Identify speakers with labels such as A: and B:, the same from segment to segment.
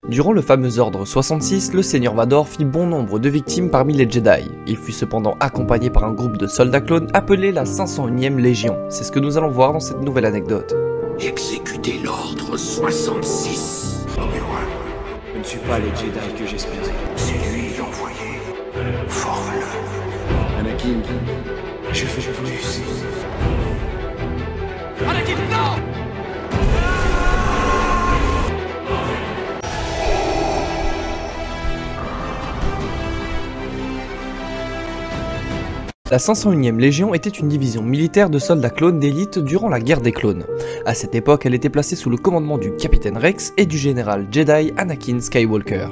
A: Durant le fameux ordre 66, le Seigneur Vador fit bon nombre de victimes parmi les Jedi. Il fut cependant accompagné par un groupe de soldats clones appelé la 501e Légion. C'est ce que nous allons voir dans cette nouvelle anecdote.
B: Exécutez l'ordre 66.
C: Obi-Wan, je ne suis pas les Jedi que j'espérais.
B: C'est lui l'envoyé. Forme-le.
C: Anakin, je fais plus.
D: Anakin, non!
A: La 501e Légion était une division militaire de soldats clones d'élite durant la guerre des clones. À cette époque, elle était placée sous le commandement du capitaine Rex et du général Jedi Anakin Skywalker.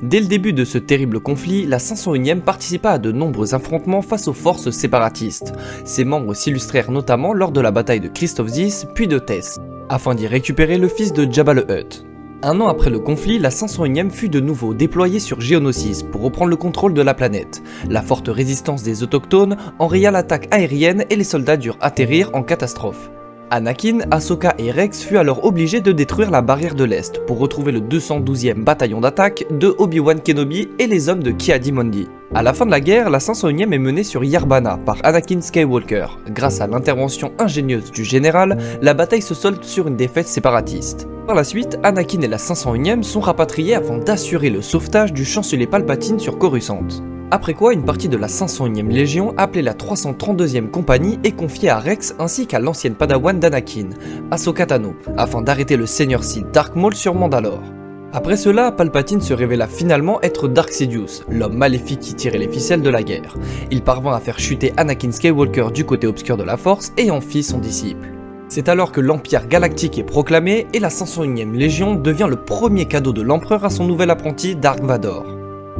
A: Dès le début de ce terrible conflit, la 501e participa à de nombreux affrontements face aux forces séparatistes. Ses membres s'illustrèrent notamment lors de la bataille de Christoph Zis puis de Tess, afin d'y récupérer le fils de Jabba le Hutt. Un an après le conflit, la 501e fut de nouveau déployée sur Geonosis pour reprendre le contrôle de la planète. La forte résistance des autochtones enraya l'attaque aérienne et les soldats durent atterrir en catastrophe. Anakin, Ahsoka et Rex furent alors obligés de détruire la barrière de l'Est pour retrouver le 212e bataillon d'attaque de Obi-Wan Kenobi et les hommes de Ki-Adi-Mundi. À la fin de la guerre, la 501e est menée sur Yarbana par Anakin Skywalker. Grâce à l'intervention ingénieuse du général, la bataille se solde sur une défaite séparatiste. Par la suite, Anakin et la 501e sont rapatriés afin d'assurer le sauvetage du chancelier Palpatine sur Coruscant. Après quoi, une partie de la 501e Légion, appelée la 332e Compagnie, est confiée à Rex ainsi qu'à l'ancienne padawan d'Anakin, Ahsoka Tano, afin d'arrêter le Seigneur Sith Dark Maul sur Mandalore. Après cela, Palpatine se révéla finalement être Dark Sidious, l'homme maléfique qui tirait les ficelles de la guerre. Il parvint à faire chuter Anakin Skywalker du côté obscur de la Force et en fit son disciple. C'est alors que l'Empire Galactique est proclamé et la 501e Légion devient le premier cadeau de l'Empereur à son nouvel apprenti Dark Vador.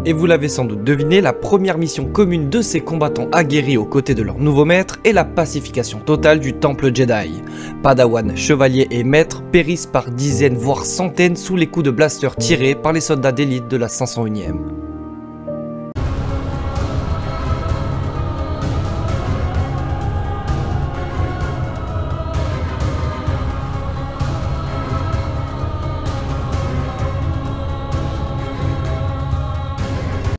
A: Et vous l'avez sans doute deviné, la première mission commune de ces combattants aguerris aux côtés de leur nouveau maître est la pacification totale du Temple Jedi. Padawan, chevaliers et maîtres périssent par dizaines voire centaines sous les coups de blaster tirés par les soldats d'élite de la 501e.